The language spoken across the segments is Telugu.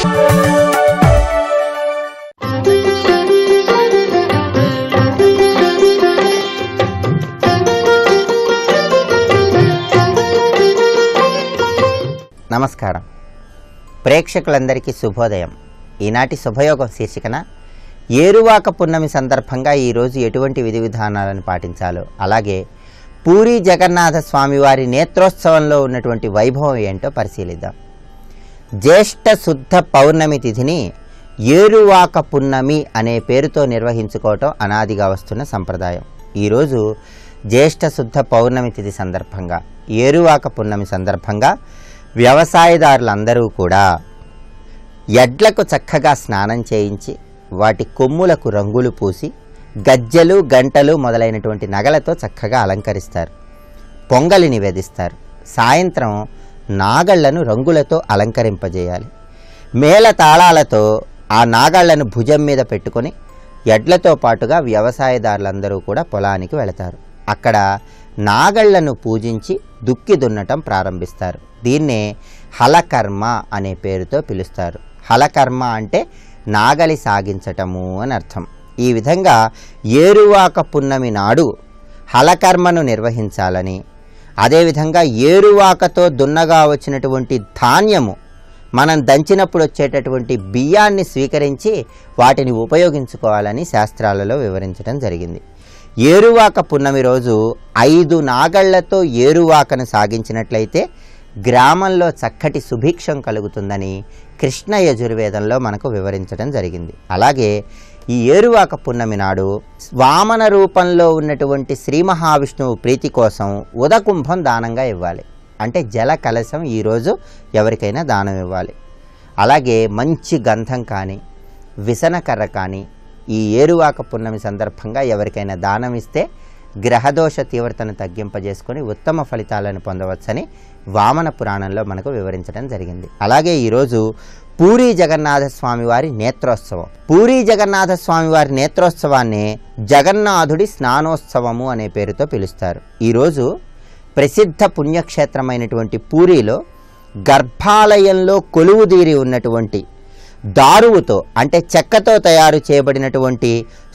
నమస్కారం. ప్రేక్షకులందరికీ శుభోదయం. ఈనాటి శుభయోగం శీర్షికన ఏరువాక పున్నమి సందర్భంగా ఈరోజు ఎటువంటి విధి విధానాలను పాటించాలో, అలాగే పూరీ జగన్నాథ స్వామివారి నేత్రోత్సవంలో ఉన్నటువంటి వైభవం ఏంటో పరిశీలిద్దాం. జ్యేష్ఠ శుద్ధ పౌర్ణమి తిథిని ఏరువాక పున్నమి అనే పేరుతో నిర్వహించుకోవటం అనాదిగా వస్తున్న సంప్రదాయం. ఈరోజు జ్యేష్ఠ శుద్ధ పౌర్ణమి తిథి సందర్భంగా, ఏరువాక పున్నమి సందర్భంగా వ్యవసాయదారులందరూ కూడా ఎడ్లకు చక్కగా స్నానం చేయించి, వాటి కొమ్ములకు రంగులు పూసి, గజ్జెలు గంటలు మొదలైనటువంటి నగలతో చక్కగా అలంకరిస్తారు. పొంగలి నివేదిస్తారు. సాయంత్రం నాగళ్లను రంగులతో అలంకరింపజేయాలి. మేళ తాళాలతో ఆ నాగళ్లను భుజం మీద పెట్టుకొని ఎడ్లతో పాటుగా వ్యవసాయదారులందరూ కూడా పొలానికి వెళతారు. అక్కడ నాగళ్లను పూజించి దుక్కి దున్నటం ప్రారంభిస్తారు. దీన్నే హలకర్మ అనే పేరుతో పిలుస్తారు. హలకర్మ అంటే నాగలి సాగించటము అని అర్థం. ఈ విధంగా ఏరువాక పున్నమి నాడు హలకర్మను నిర్వహించాలని, అదేవిధంగా ఏరువాకతో దున్నగా వచ్చినటువంటి ధాన్యము, మనం దంచినప్పుడు వచ్చేటటువంటి బియ్యాన్ని స్వీకరించి వాటిని ఉపయోగించుకోవాలని శాస్త్రాలలో వివరించడం జరిగింది. ఏరువాక పున్నమి రోజు 5 నాగళ్లతో ఏరువాకను సాగించినట్లయితే గ్రామంలో చక్కటి సుభిక్షం కలుగుతుందని కృష్ణ యజుర్వేదంలో మనకు వివరించడం జరిగింది. అలాగే ఈ ఏరువాక పున్నమి నాడు వామన రూపంలో ఉన్నటువంటి శ్రీ మహావిష్ణువు ప్రీతి కోసం ఉదకుంభం దానంగా ఇవ్వాలి. అంటే జల కలశం ఈరోజు ఎవరికైనా దానం ఇవ్వాలి. అలాగే మంచి గంధం కానీ, విసనకర్ర కానీ ఈ ఏరువాక పున్నమి సందర్భంగా ఎవరికైనా దానం ఇస్తే గ్రహదోష తీవ్రతను తగ్గింపజేసుకొని ఉత్తమ ఫలితాలను పొందవచ్చని వామన పురాణంలో మనకు వివరించడం జరిగింది. అలాగే ఈరోజు పూరీ జగన్నాథ స్వామివారి నేత్రోత్సవం. పూరీ జగన్నాథ స్వామివారి నేత్రోత్సవాన్ని జగన్నాథుడి స్నానోత్సవము అనే పేరుతో పిలుస్తారు. ఈరోజు ప్రసిద్ధ పుణ్యక్షేత్రమైనటువంటి పూరీలో గర్భాలయంలో కొలువుదీరి ఉన్నటువంటి దారువుతో, అంటే చెక్కతో తయారు చేయబడినటువంటి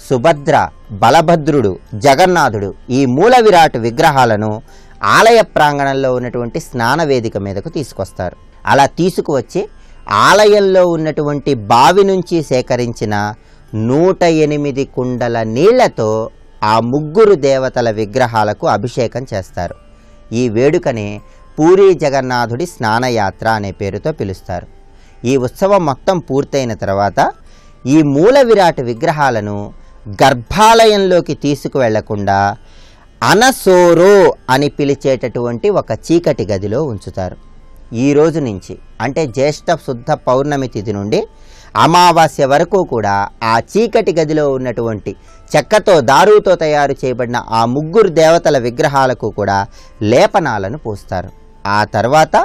సుభద్ర, బలభద్రుడు, జగన్నాథుడు ఈ మూల విరాట్ విగ్రహాలను ఆలయ ప్రాంగణంలో ఉన్నటువంటి స్నాన వేదిక మీదకు తీసుకొస్తారు. అలా తీసుకువచ్చి ఆలయంలో ఉన్నటువంటి బావి నుంచి సేకరించిన 108 కుండల నీళ్లతో ఆ ముగ్గురు దేవతల విగ్రహాలకు అభిషేకం చేస్తారు. ఈ వేడుకని పూరీ జగన్నాథుడి స్నానయాత్ర అనే పేరుతో పిలుస్తారు. ఈ ఉత్సవం మొత్తం పూర్తయిన తర్వాత ఈ మూల విరాట్ విగ్రహాలను గర్భాలయంలోకి తీసుకువెళ్లకుండా అనసోరో అని పిలిచేటటువంటి ఒక చీకటి గదిలో ఉంచుతారు. ఈ రోజు నుంచి, అంటే జ్యేష్ఠ శుద్ధ పౌర్ణమి తిథి నుండి అమావాస్య వరకు కూడా ఆ చీకటి గదిలో ఉన్నటువంటి చెక్కతో, దారుతో తయారు చేయబడిన ఆ ముగ్గురు దేవతల విగ్రహాలకు కూడా లేపనాలను పూస్తారు. ఆ తర్వాత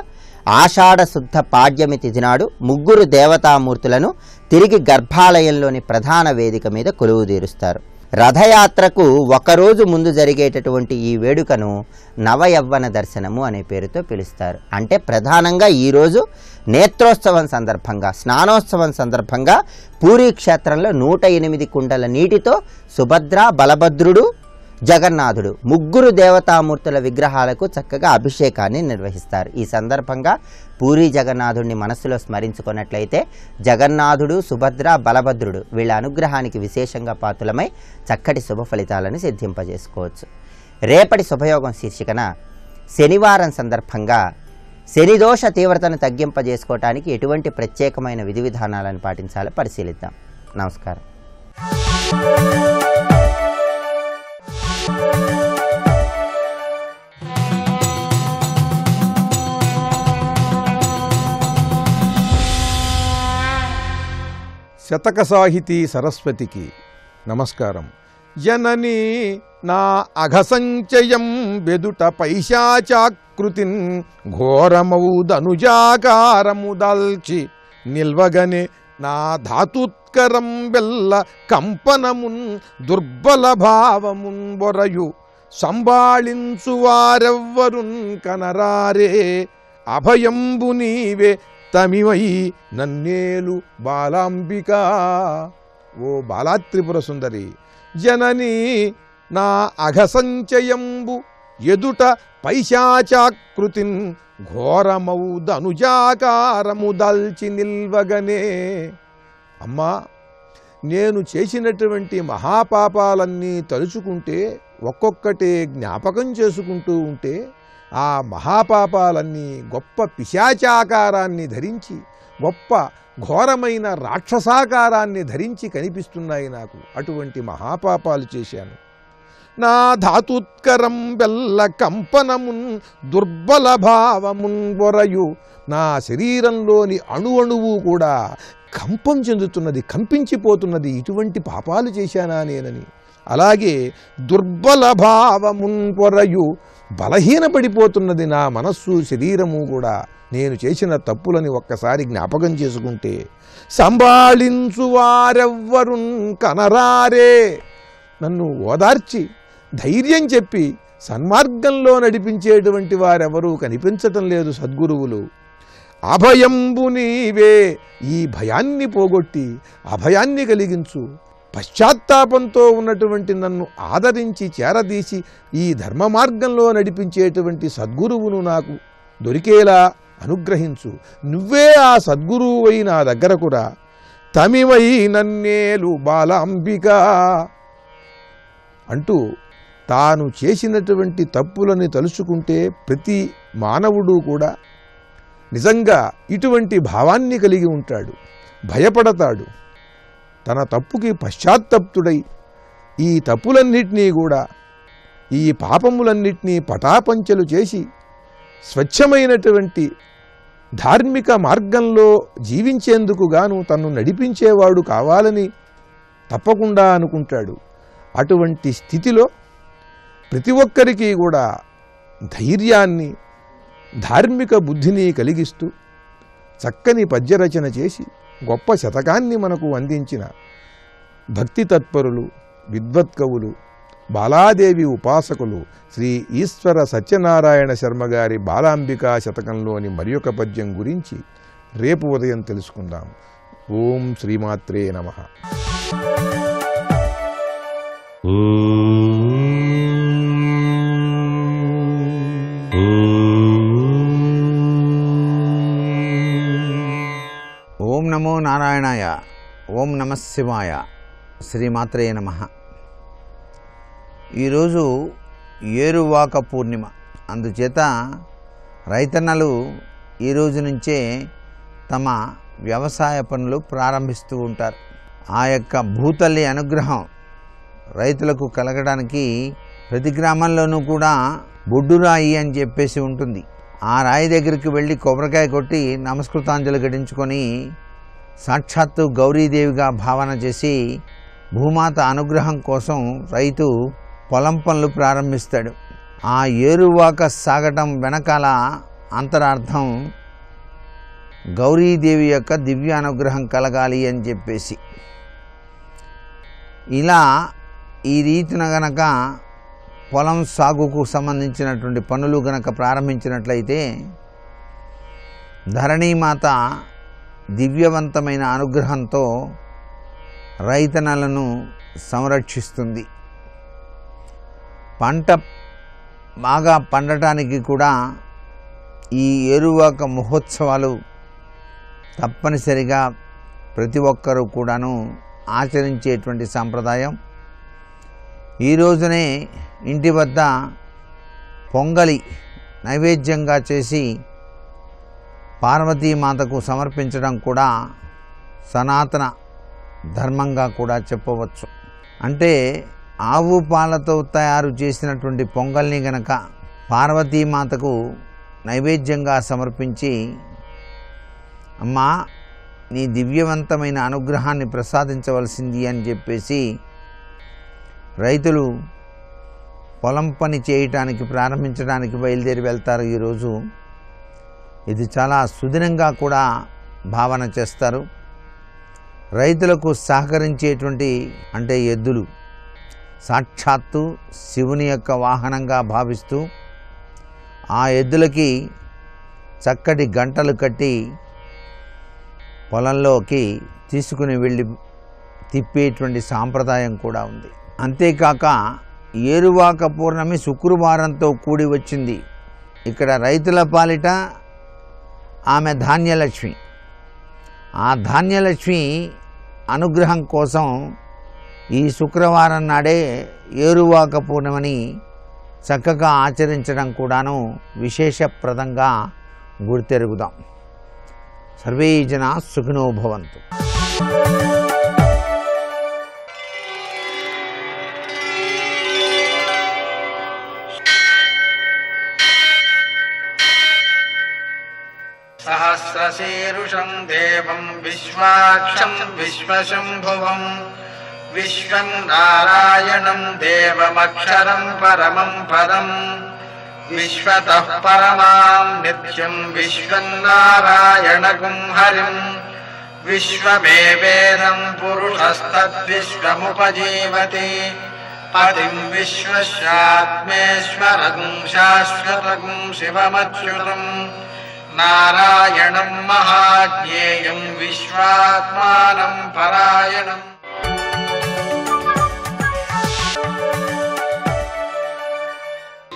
ఆషాఢ శుద్ధ పాడ్యమి తిథి నాడు ముగ్గురు దేవతామూర్తులను తిరిగి గర్భాలయంలోని ప్రధాన వేదిక మీద కొలువుదీరుస్తారు. రథయాత్రకు ఒకరోజు ముందు జరిగేటటువంటి ఈ వేడుకను నవయవ్వన దర్శనము అనే పేరుతో పిలుస్తారు. అంటే ప్రధానంగా ఈరోజు నేత్రోత్సవం సందర్భంగా, స్నానోత్సవం సందర్భంగా పూరీ క్షేత్రంలో 108 కుండల నీటితో సుభద్ర, బలభద్రుడు, జగన్నాథుడు ముగ్గురు దేవతామూర్తుల విగ్రహాలకు చక్కగా అభిషేకాన్ని నిర్వహిస్తారు. ఈ సందర్భంగా పూరీ జగన్నాథుడిని మనస్సులో స్మరించుకున్నట్లయితే జగన్నాథుడు, సుభద్ర, బలభద్రుడు వీళ్ళ అనుగ్రహానికి విశేషంగా పాత్రులమై చక్కటి శుభ ఫలితాలను సిద్ధింపజేసుకోవచ్చు. రేపటి శుభయోగం శీర్షికన శనివారం సందర్భంగా శనిదోష తీవ్రతను తగ్గింపజేసుకోవటానికి ఎటువంటి ప్రత్యేకమైన విధి విధానాలను పాటించాలో పరిశీలిద్దాం. నమస్కారం. శతక సాహితీ సరస్వతికి నమస్కారం. జననీ నా అఘసంచయం బెదుట పైశాచాకృతిన్ ఘోరమౌదనుజాకారము దాల్చి నిల్వగనే నా ధాతుత్కరం బెల్ల కంపనమున్ దుర్బల భావమున్ బొరయు సంబాళించువారెవ్వరున్ కనరారే అభయంబు నీవే తమిమై నన్నేలు బాలాంబిక. ఓ బాలాత్రిపుర సుందరి, జనని నా అఘసంచయంబు ఎదుట పైశాచాకృతిన్ ఘోరమౌ ధనుజాకారము దాల్చి నిల్వగనే. అమ్మా, నేను చేసినటువంటి మహాపాపాలన్నీ తలుచుకుంటే, ఒక్కొక్కటే జ్ఞాపకం చేసుకుంటూ ఉంటే, ఆ మహాపాపాలన్నీ గొప్ప పిశాచాకారాన్ని ధరించి, గొప్ప ఘోరమైన రాక్షసాకారాన్ని ధరించి కనిపిస్తున్నాయి నాకు. అటువంటి మహాపాపాలు చేశాను. నా ధాతుత్కరం బెల్ల కంపనమున్ దుర్బల భావమున్ బొరయు. నా శరీరంలోని అణువు కూడా కంపం చెందుతున్నది, కంపించిపోతున్నది. ఇటువంటి పాపాలు చేశానా నేనని. అలాగే దుర్బల భావమున్ పొరయు, బలహీనపడిపోతున్నది నా మనస్సు, శరీరము కూడా నేను చేసిన తప్పులని ఒక్కసారి జ్ఞాపకం చేసుకుంటే. సంభాళించు వారెవ్వరున్ కనరారే, నన్ను ఓదార్చి ధైర్యం చెప్పి సన్మార్గంలో నడిపించేటువంటి వారెవరూ కనిపించటం లేదు సద్గురువులు. అభయంబు నీవే, ఈ భయాన్ని పోగొట్టి అభయాన్ని కలిగించు. పశ్చాత్తాపంతో ఉన్నటువంటి నన్ను ఆదరించి చేరదీసి ఈ ధర్మ మార్గంలో నడిపించేటువంటి సద్గురువును నాకు దొరికేలా అనుగ్రహించు. నువ్వే ఆ సద్గురువై నా దగ్గరకు రా. తమిమై నన్నేలు బాలాంబిక అంటూ తాను చేసినటువంటి తప్పులని తలుచుకుంటే ప్రతి మానవుడు కూడా నిజంగా ఇటువంటి భావాన్ని కలిగి ఉంటాడు, భయపడతాడు. తన తప్పుకి పశ్చాత్తప్తుడై ఈ తప్పులన్నిటినీ కూడా, ఈ పాపములన్నిటినీ పటాపంచలు చేసి స్వచ్ఛమైనటువంటి ధార్మిక మార్గంలో జీవించేందుకు గాను తన్ను నడిపించేవాడు కావాలని తప్పకుండా అనుకుంటాడు. అటువంటి స్థితిలో ప్రతి ఒక్కరికి కూడా ధైర్యాన్ని, ధార్మిక బుద్ధిని కలిగిస్తూ చక్కని పద్యరచన చేసి గొప్ప శతకాన్ని మనకు అందించిన భక్తి తత్పరులు, విద్వత్కవులు, బాలాదేవి ఉపాసకులు శ్రీ ఈశ్వర సత్యనారాయణ శర్మ గారి బాలాంబికా శతకంలోని మరి ఒక పద్యం గురించి రేపు ఉదయం తెలుసుకుందాం. ఓం శ్రీమాత్రే నమః. ఓం నమో నారాయణాయ. ఓం నమః శివాయ. శ్రీమాత్రే నమః. ఈరోజు ఏరువాక పూర్ణిమ. అందుచేత రైతన్నలు ఈరోజు నుంచే తమ వ్యవసాయ పనులు ప్రారంభిస్తూ ఉంటారు. ఆ యొక్క భూతల్లి అనుగ్రహం రైతులకు కలగడానికి ప్రతి గ్రామంలోనూ కూడా బొడ్డురాయి అని చెప్పేసి ఉంటుంది. ఆ రాయి దగ్గరికి వెళ్ళి కొబ్బరికాయ కొట్టి నమస్కృతాంజలి ఘటించుకొని సాక్షాత్తు గౌరీదేవిగా భావన చేసి భూమాత అనుగ్రహం కోసం రైతు పొలం పనులు ప్రారంభిస్తాడు. ఆ ఏరువాక సాగటం వెనకాల అంతరార్థం గౌరీదేవి యొక్క దివ్య అనుగ్రహం కలగాలి అని చెప్పేసి. ఇలా ఈ రీతిన గనక పొలం సాగుకు సంబంధించినటువంటి పనులు గనక ప్రారంభించినట్లయితే ధరణీమాత దివ్యవంతమైన అనుగ్రహంతో రైతన్నలను సంరక్షిస్తుంది. పంట బాగా పండటానికి కూడా ఈ ఏరువాక మహోత్సవాలు తప్పనిసరిగా ప్రతి ఒక్కరూ కూడాను ఆచరించేటువంటి సంప్రదాయం. ఈ రోజునే ఇంటి వద్ద పొంగలి నైవేద్యంగా చేసి పార్వతీమాతకు సమర్పించడం కూడా సనాతన ధర్మంగా కూడా చెప్పవచ్చు. అంటే ఆవు పాలతో తయారు చేసినటువంటి పొంగల్ని గనక పార్వతీమాతకు నైవేద్యంగా సమర్పించి, అమ్మా నీ దివ్యవంతమైన అనుగ్రహాన్ని ప్రసాదించవలసింది అని చెప్పేసి రైతులు పొలం పని చేయటానికి ప్రారంభించడానికి బయలుదేరి వెళ్తారు. ఈరోజు ఇది చాలా సుదినంగా కూడా భావన చేస్తారు. రైతులకు సహకరించేటువంటి అంటే ఎద్దులు సాక్షాత్తు శివుని యొక్క వాహనంగా భావిస్తూ ఆ ఎద్దులకి చక్కటి గంటలు కట్టి పొలంలోకి తీసుకుని వెళ్ళి తిప్పేటువంటి సాంప్రదాయం కూడా ఉంది. అంతేకాక ఏరువాక పౌర్ణమి శుక్రవారంతో కూడి వచ్చింది. ఇక్కడ రైతుల పాలిట ఆమె ధాన్యలక్ష్మి. ఆ ధాన్యలక్ష్మి అనుగ్రహం కోసం ఈ శుక్రవారం నాడే ఏరువాక పౌర్ణమిని చక్కగా ఆచరించడం కూడాను విశేషప్రదంగా గుర్తెరుగుదాం. సర్వే జనా సుఖినో భవంతు. సహస్రశీరుషం దేవం విశ్వాక్షం విశ్వశంభువం విశ్వం నారాయణం దేవమక్షరం పరమం పదం విశ్వతః పరమాం నిత్యం విశ్వం నారాయణగుం హరిం విశ్వమేవేదం పురుషస్తద్విశ్వముపజీవతి పతిం విశ్వస్యాత్మేశ్వరం శాశ్వతం శివమచ్యుతం నారాయణం మహాజ్ఞేయం విశ్వాత్మానం పరాయణం.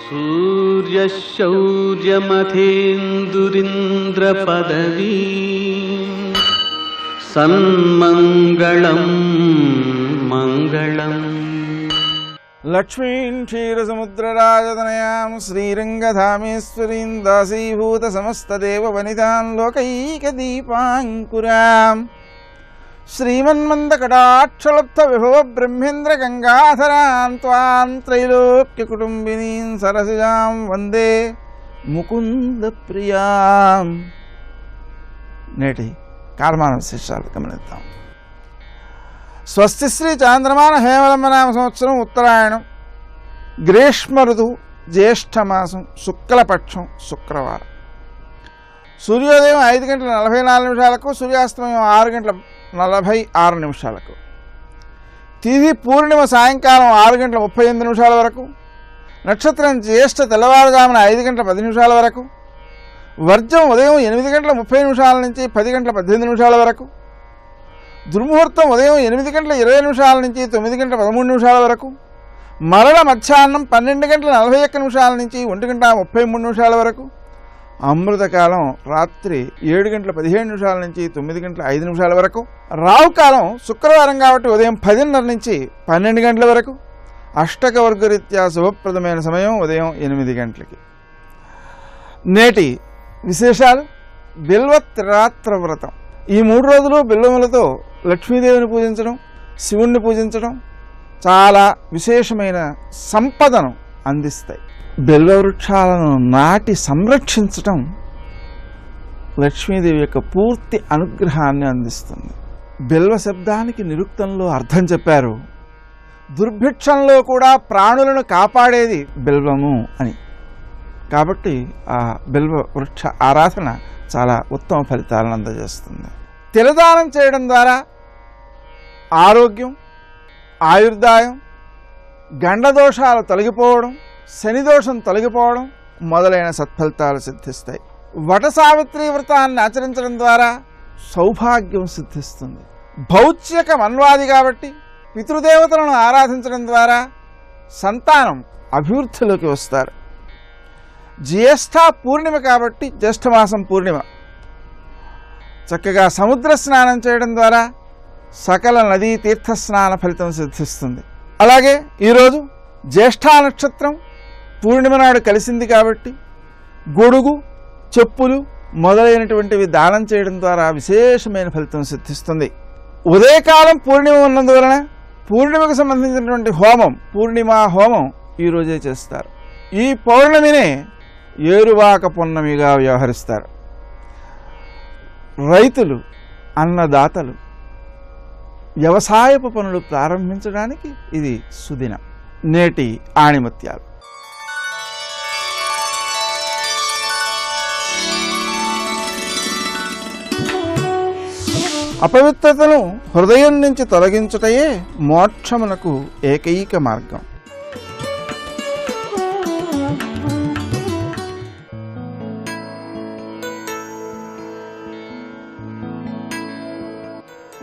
సూర్యశౌర్యమథేందురింద్రపదవీ సన్మంగళం మంగళం. లక్ష్మీం క్షీరసముద్రరాజతనయాం శ్రీరంగధామేశ్వరీం దాసీభూత సమస్తదేవవనితాం లోకైకదీపాంకురాం శ్రీమన్మందకటాక్షలబ్ధ విభవ బ్రహ్మేంద్ర గంగాధరాం త్వాం త్రైలోక్యకుటుంబినీం సరసిజాం వందే ముకుంద ప్రియాం. నేటి కాలమాన విశేషాలు గమనిద్దాం. స్వస్తి శ్రీ చాంద్రమాన హేమలంబనామ సంవత్సరం ఉత్తరాయణం, గ్రీష్మ ఋతువు, జ్యేష్ఠమాసం, శుక్లపక్షం, శుక్రవారం. సూర్యోదయం 5:44, సూర్యాస్తమయం 6:46. తిథి పూర్ణిమ సాయంకాలం 6:38 వరకు. నక్షత్రం జ్యేష్ఠ తెల్లవారుజామున 5:10 వరకు. వర్జం ఉదయం 8:30 నుంచి 10:18 వరకు. దుర్ముహూర్తం ఉదయం 8:20 నుంచి 9:13 వరకు. మరణ మధ్యాహ్నం 12:41 నుంచి 1:33 వరకు. అమృతకాలం రాత్రి 7:17 నుంచి 9:05 వరకు. రావుకాలం శుక్రవారం కాబట్టి ఉదయం 10:30 నుంచి 12 గంటల వరకు. అష్టక వర్గరీత్యా శుభప్రదమైన సమయం ఉదయం 8 గంటలకి. నేటి విశేషాలు. బిల్వత్రాత్ర వ్రతం. ఈ 3 రోజులు బిల్వములతో లక్ష్మీదేవిని పూజించడం, శివుణ్ణి పూజించడం చాలా విశేషమైన సంపదను అందిస్తాయి. బిల్వ వృక్షాలను నాటి సంరక్షించటం లక్ష్మీదేవి యొక్క పూర్తి అనుగ్రహాన్ని అందిస్తుంది. బిల్వ శబ్దానికి నిరుక్తంలో అర్థం చెప్పారు. దుర్భిక్షంలో కూడా ప్రాణులను కాపాడేది బిల్వము అని. కాబట్టి ఆ బిల్వ వృక్ష ఆరాధన చాలా ఉత్తమ ఫలితాలను అందజేస్తుంది. తిలదానం చేయడం ద్వారా ఆరోగ్యం, ఆయుర్దాయం, గండదోషాలు తొలగిపోవడం, శనిదోషం తొలగిపోవడం మొదలైన సత్ఫలితాలు సిద్ధిస్తాయి. వట సావిత్రి వ్రతాన్ని ఆచరించడం ద్వారా సౌభాగ్యం సిద్ధిస్తుంది. భౌత్యక మన్వాది కాబట్టి పితృదేవతలను ఆరాధించడం ద్వారా సంతానం అభివృద్ధిలోకి వస్తారు. జ్యేష్ఠ పూర్ణిమ కాబట్టి జ్యేష్ఠమాసం పూర్ణిమ. చక్కగా సముద్ర స్నానం చేయడం ద్వారా సకల నదీ తీర్థ స్నాన ఫలితం సిద్ధిస్తుంది. అలాగే ఈరోజు జ్యేష్ఠా నక్షత్రం పూర్ణిమ నాడు కలిసింది కాబట్టి గొడుగు, చెప్పులు మొదలైనటువంటివి దానం చేయడం ద్వారా విశేషమైన ఫలితం సిద్ధిస్తుంది. ఉదయకాలం పూర్ణిమ ఉన్నందువలన పూర్ణిమకు సంబంధించినటువంటి హోమం, పూర్ణిమా హోమం ఈరోజే చేస్తారు. ఈ పౌర్ణమినే ఏరువాక పున్నమిగా వ్యవహరిస్తారు. రైతులు, అన్నదాతలు వ్యవసాయపు పనులు ప్రారంభించడానికి ఇది సుదినం. నేటి ఆణిముత్యాలు. అపవిత్రతను హృదయం నుంచి తొలగించుటయే మోక్షమునకు ఏకైక మార్గం.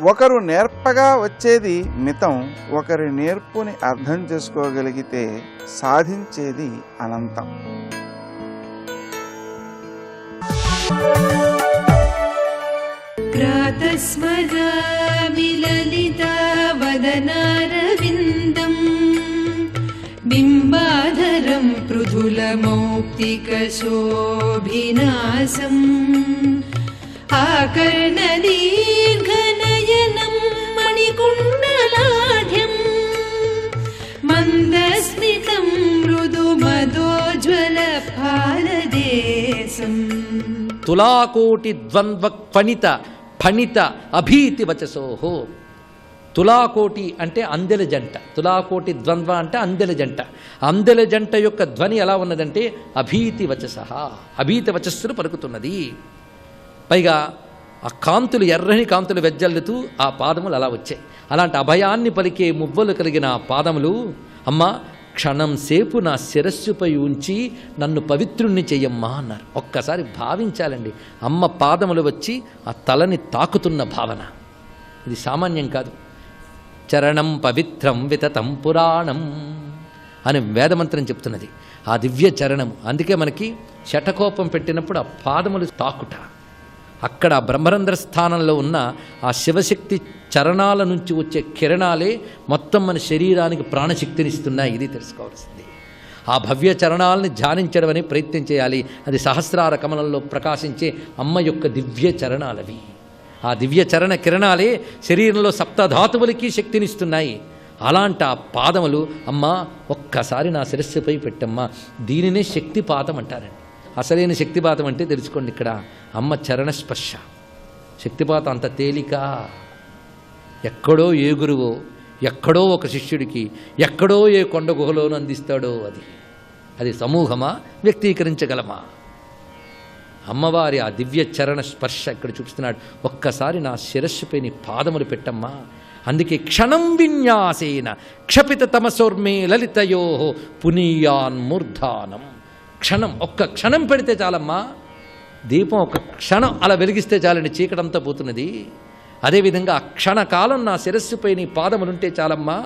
ఒకరు నేర్పగా వచ్చేది మితం, ఒకరి నేర్పుని అర్థం చేసుకోగలిగితే సాధించేది అనంతం. ప్రాతస్మరామి లలితావదనారవిందం బింబాధరం పృథులమౌక్తికశోభినాసం ఆకర్ణదీర్ఘనయనం మణికుండలాఢ్యం మందస్మితం మృదుమదోజ్వల ఫాలదేశం. తులాకోటి ద్వంద్వ ఫణిత ఫణిత అభీతి వచసోహో. తులాకోటి అంటే అందెల జంట, తులాకోటి ద్వంద్వ అంటే అందెల జంట. అందెల జంట యొక్క ధ్వని ఎలా ఉన్నదంటే అభీతి వచస, అభీతి వచస్సును పలుకుతున్నది. పైగా ఆ కాంతులు, ఎర్రని కాంతులు వెజ్జల్లుతూ ఆ పాదములు అలా వచ్చాయి. అలాంటి అభయాన్ని పలికే మువ్వలు కలిగిన ఆ పాదములు అమ్మ క్షణం సేపు నా శిరస్సుపై ఉంచి నన్ను పవిత్రుణ్ణి చెయ్యమ్మా అన్నారు. ఒక్కసారి భావించాలండి, అమ్మ పాదములు వచ్చి ఆ తలని తాకుతున్న భావన. ఇది సామాన్యం కాదు. చరణం పవిత్రం వితతం పురాణం అని వేదమంత్రం చెప్తున్నది. ఆ దివ్య చరణము. అందుకే మనకి శటకోపం పెట్టినప్పుడు ఆ పాదములు తాకుట, అక్కడ బ్రహ్మరంధ్ర స్థానంలో ఉన్న ఆ శివశక్తి చరణాల నుంచి వచ్చే కిరణాలే మొత్తం మన శరీరానికి ప్రాణశక్తినిస్తున్నాయి. ఇది తెలుసుకోవాల్సింది. ఆ భవ్య చరణాలని ధ్యానించడం అనే ప్రయత్నం చేయాలి. అది సహస్రార కమలంలో ప్రకాశించే అమ్మ యొక్క దివ్య చరణాలవి. ఆ దివ్య చరణ కిరణాలే శరీరంలో సప్తధాతువులకి శక్తినిస్తున్నాయి. అలాంటి ఆ పాదములు అమ్మ ఒక్కసారి నా శిరస్సుపై పెట్టమ్మా. దీనినే శక్తిపాతం అంటారండి. అసలైన శక్తిపాతం అంటే తెలుసుకోండి, ఇక్కడ అమ్మ చరణస్పర్శ. శక్తిపాతం అంత తేలిక. ఎక్కడో ఏ గురువో, ఎక్కడో ఒక శిష్యుడికి, ఎక్కడో ఏ కొండ గుహలోనూ అందిస్తాడో అది సమూహమా, వ్యక్తీకరించగలమా? అమ్మవారి ఆ దివ్య చరణ స్పర్శ ఇక్కడ చూపిస్తున్నాడు. ఒక్కసారి నా శిరస్సుపై నీ పాదములు పెట్టమ్మా. అందుకే క్షణం విన్యాసేన క్షపిత తమసోర్మే లలితయో పునీయాన్మూర్ధానం. క్షణం, ఒక్క క్షణం పెడితే చాలమ్మా. దీపం ఒక క్షణం అలా వెలిగిస్తే చాలండి, చీకటంతా పోతున్నది. అదేవిధంగా ఆ క్షణకాలం నా శిరస్సుపై నీ పాదములుంటే చాలమ్మా,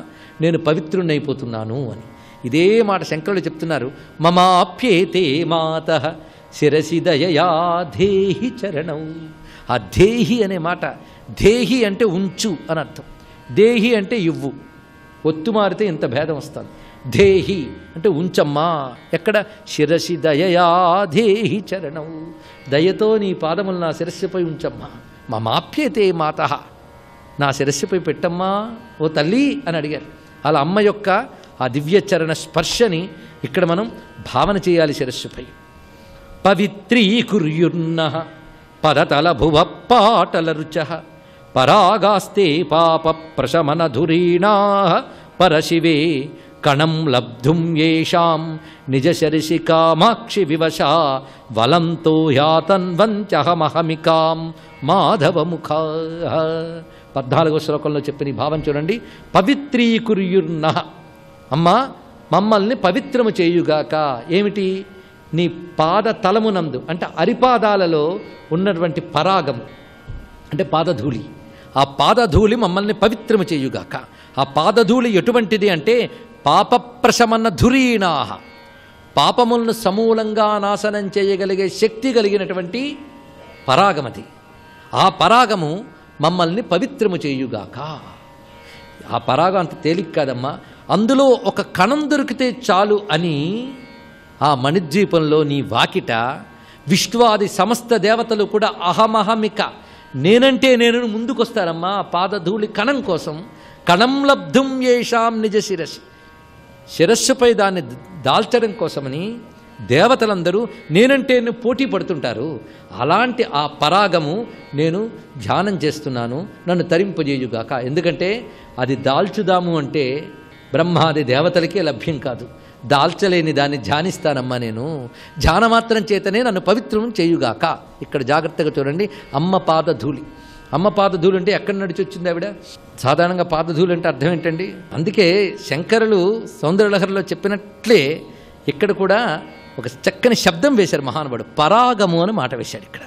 నేను పవిత్రుణ్ణైపోతున్నాను అని. ఇదే మాట శంకరులు చెప్తున్నారు. మమాప్యేతే మాతః శిరసి దయయా ధేహి చరణం. ఆ ధేహి అనే మాట, ధేహి అంటే ఉంచు అని అర్థం, దేహి అంటే ఇవ్వు. ఒత్తు మారితే ఇంత భేదం వస్తుంది. ధేహి అంటే ఉంచమ్మా. ఎక్కడ? శిరసి దయయా ధేహి చరణం. దయతో నీ పాదములు నా శిరస్సుపై ఉంచమ్మా. మమాప్యతే మాతః, నా శిరస్సుపై పెట్టమ్మా ఓ తల్లి అని అడిగారు. అలా అమ్మ యొక్క ఆ దివ్యచరణ స్పర్శని ఇక్కడ మనం భావన చేయాలి శిరస్సుపై. పవిత్రీకుర్యుర్నః పదతల భువ పాటల రుచః పరాగాస్తే పాప ప్రశమనధురీణా పరశివే కణం లబ్ధుం యేషాం నిజ శరిషి కామాక్షి వివశా వలంతో యాతన్వంచహమహమికాం మాధవముఖా. 14వ శ్లోకంలో చెప్పిన భావం చూడండి. పవిత్రీకుర్యుర్నః, అమ్మా మమ్మల్ని పవిత్రము చేయుగాక. ఏమిటి? నీ పాద తలమునందు అంటే అరిపాదాలలో ఉన్నటువంటి పరాగము అంటే పాదధూళి, ఆ పాదధూళి మమ్మల్ని పవిత్రము చేయుగాక. ఆ పాదధూళి ఎటువంటిది అంటే పాప ప్రశమన ధురీణాహ, పాపములను సమూలంగా నాశనం చేయగలిగే శక్తి కలిగినటువంటి పరాగమది. ఆ పరాగము మమ్మల్ని పవిత్రము చేయుగాక. ఆ పరాగం అంత తేలిక కాదమ్మా. అందులో ఒక కణం దొరికితే చాలు అని ఆ మణిద్వీపంలో నీ వాకిట విష్ణువాది సమస్త దేవతలు కూడా అహమహమిక, నేనంటే నేను ముందుకొస్తారమ్మా పాదధూళి కణం కోసం. కణం లబ్ధుం యేషాం నిజ శిరసి, శిరస్సుపై దాన్ని దాల్చడం కోసమని దేవతలందరూ నేనంటే పోటీ పడుతుంటారు. అలాంటి ఆ పరాగము నేను ధ్యానం చేస్తున్నాను, నన్ను తరింపజేయుగాక. ఎందుకంటే అది దాల్చుదాము అంటే బ్రహ్మాది దేవతలకే లభ్యం కాదు. దాల్చలేని దాన్ని ధ్యానిస్తానమ్మా నేను. ధ్యానమాత్రం చేతనే నన్ను పవిత్రం చేయుగాక. ఇక్కడ జాగ్రత్తగా చూడండి. అమ్మ పాదధూళి, అమ్మ పాదధూళి అంటే ఎక్కడి నడిచి వచ్చింది ఆవిడ? సాధారణంగా పాదధూళి అంటే అర్థం ఏంటండి? అందుకే శంకరులు సౌందర్యలహరిలో చెప్పినట్లే ఇక్కడ కూడా ఒక చక్కని శబ్దం వేశారు మహానుభావుడు. పరాగము అని మాట వేశాడు ఇక్కడ.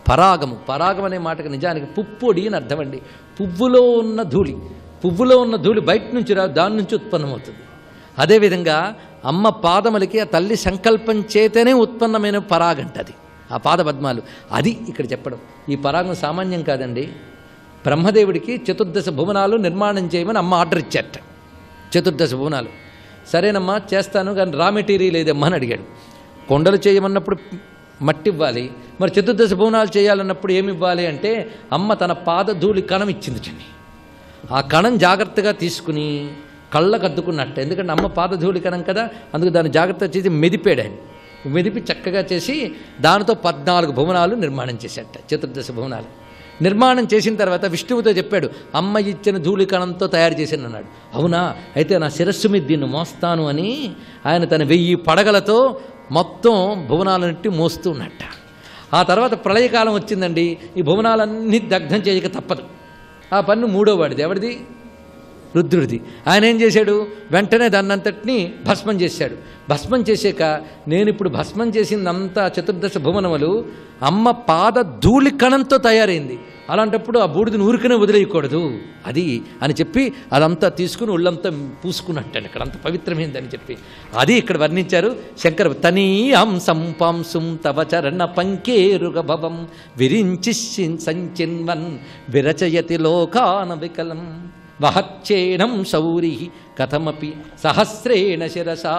పరాగము, పరాగం అనే మాటకు నిజానికి పుప్పొడి అని అర్థం అండి. పువ్వులో ఉన్న ధూళి, పువ్వులో ఉన్న ధూళి బయట నుంచి రా, దాని నుంచి ఉత్పన్నమవుతుంది. అదేవిధంగా అమ్మ పాదములకి ఆ తల్లి సంకల్పం చేతనే ఉత్పన్నమైన పరాగంట అది, ఆ పాద పద్మాలు. అది ఇక్కడ చెప్పడం. ఈ పరాగం సామాన్యం కాదండి. బ్రహ్మదేవుడికి 14 భువనాలు నిర్మాణం చేయమని అమ్మ ఆర్డర్ ఇచ్చారట. 14 భువనాలు. సరేనమ్మా చేస్తాను, కానీ రా మెటీరియల్ ఏదమ్మా అని అడిగాడు. కొండలు చేయమన్నప్పుడు మట్టి ఇవ్వాలి, మరి 14 భువనాలు చేయాలన్నప్పుడు ఏమి ఇవ్వాలి అంటే అమ్మ తన పాదధూళి కణం ఇచ్చింది. ఆ కణం జాగ్రత్తగా తీసుకుని కళ్ళకు అద్దుకున్నట్టు, ఎందుకంటే అమ్మ పాదధూళి కణం కదా, అందుకు దాన్ని జాగ్రత్త చేసి మెదిపాడు ఆయన. మెదిపి చక్కగా చేసి దానితో 14 భువనాలు నిర్మాణం చేశాట. 14 భువనాలు నిర్మాణం చేసిన తర్వాత విష్ణువుతో చెప్పాడు, అమ్మ ఇచ్చిన ధూళి కణంతో తయారు చేశాను అన్నాడు. అవునా, అయితే నా శిరస్సు మీద దీన్ని మోస్తాను అని ఆయన తన 1000 పడగలతో మొత్తం భువనాలన్నిటి మోస్తూ ఉన్నట్ట. ఆ తర్వాత ప్రళయకాలం వచ్చిందండి. ఈ భువనాలన్నీ దగ్ధం చేయక తప్పదు. ఆ పన్ను 3వ వాడిది. ఎవరిది? రుద్రుడిది. ఆయన ఏం చేశాడు, వెంటనే దాన్నంతటినీ భస్మం చేశాడు. భస్మం చేశాక నేను ఇప్పుడు భస్మం చేసిందంతా 14 భువనములు అమ్మ పాద ధూళి కణంతో తయారైంది. అలాంటప్పుడు ఆ బూడిదని ఊరికనే వదిలేయకూడదు అది అని చెప్పి అదంతా తీసుకుని ఒళ్ళంతా పూసుకున్నట్టండి. ఇక్కడ అంత పవిత్రమైందని చెప్పి అది ఇక్కడ వర్ణించారు శంకర. తనీయం సంపాంసుం తవ చరణ పంకేరుగ భవం విరించి సంచిన్వన్ విరచయతి లోకాన వికలం వహచ్చేనం శౌరి కథమపి సహస్రేణ శిరసా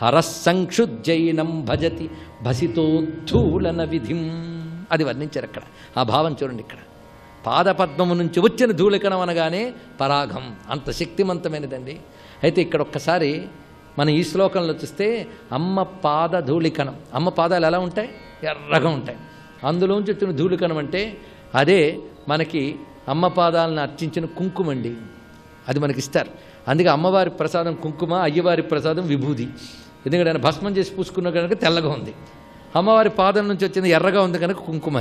హరస్సంక్షుజ్జైనం భజతి భసితోద్ధూలన విధిం. అది వర్ణించారు అక్కడ. ఆ భావం చూడండి ఇక్కడ. పాదపద్మము నుంచి వచ్చిన ధూళికణం అనగానే పరాగం, అంత శక్తివంతమైనదండి. అయితే ఇక్కడ ఒక్కసారి మనం ఈ శ్లోకంలో చూస్తే అమ్మ పాద ధూళికణం, అమ్మ పాదాలు ఎలా ఉంటాయి? ఎర్రగా ఉంటాయి. అందులోంచి వచ్చిన ధూళికణం అంటే అదే మనకి అమ్మ పాదాలను అర్చించిన కుంకుమండి. అది మనకి ఇస్తారు. అందుకే అమ్మవారి ప్రసాదం కుంకుమ, అయ్యవారి ప్రసాదం విభూది. ఎందుకంటే ఆయన భస్మం చేసి పూసుకున్న కనుక తెల్లగా ఉంది, అమ్మవారి పాదం నుంచి వచ్చింది ఎర్రగా ఉంది కనుక కుంకుమ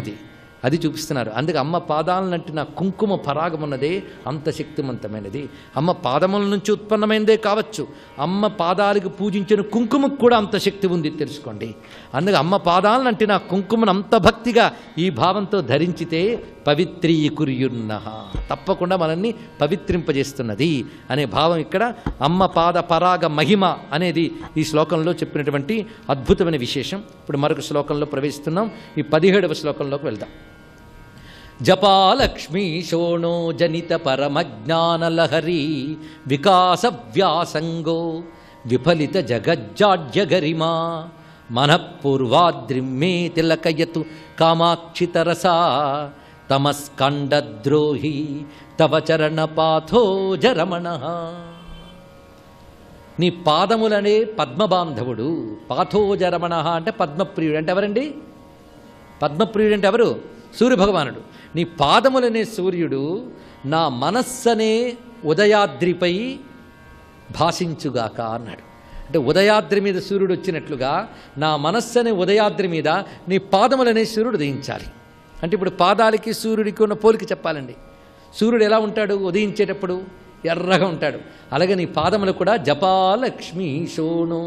అది చూపిస్తున్నారు. అందుకే అమ్మ పాదాలనంటే నా కుంకుమ పరాగం ఉన్నదే అంత శక్తివంతమైనది. అమ్మ పాదముల నుంచి ఉత్పన్నమైనదే కావచ్చు, అమ్మ పాదాలకు పూజించిన కుంకుమకు కూడా అంత శక్తి ఉంది తెలుసుకోండి. అందుకే అమ్మ పాదాలనంటే నా కుంకుమను అంత భక్తిగా ఈ భావంతో ధరించితే పవిత్రీకుర్యున్నః, తప్పకుండా మనల్ని పవిత్రింపజేస్తున్నది అనే భావం ఇక్కడ అమ్మ పాద పరాగ మహిమ అనేది ఈ శ్లోకంలో చెప్పినటువంటి అద్భుతమైన విశేషం. ఇప్పుడు మరొక శ్లోకంలో ప్రవేశిస్తున్నాం. ఈ 17వ శ్లోకంలోకి వెళ్దాం. జపాలక్ష్మీ శోణో జనిత పరమజ్ఞానలహరీ వికాస వ్యాసంగో విఫలిత జగజ్జాడ్య గరిమా మనఃపూర్వాద్రిమ్మే తిలకయతు కామాక్షితరసా తమస్కండద్రోహి తవ చరణపాథోజరమణః. నీ పాదములనే పద్మబాంధవుడు. పాథోజరమణ అంటే పద్మప్రియుడు. అంటే ఎవరండి? పద్మప్రియుడు అంటే ఎవరు? సూర్యభగవానుడు. నీ పాదములనే సూర్యుడు నా మనస్సనే ఉదయాద్రిపై భాషించుగాక అన్నాడు. అంటే ఉదయాద్రి మీద సూర్యుడు వచ్చినట్లుగా నా మనస్సనే ఉదయాద్రి మీద నీ పాదములనే సూర్యుడు ఉదయించాలి. అంటే ఇప్పుడు పాదాలకి సూర్యుడికి ఉన్న పోలిక చెప్పాలండి. సూర్యుడు ఎలా ఉంటాడు? ఉదయించేటప్పుడు ఎర్రగా ఉంటాడు. అలాగే నీ పాదములు కూడా జపాలక్ష్మీ శోణో,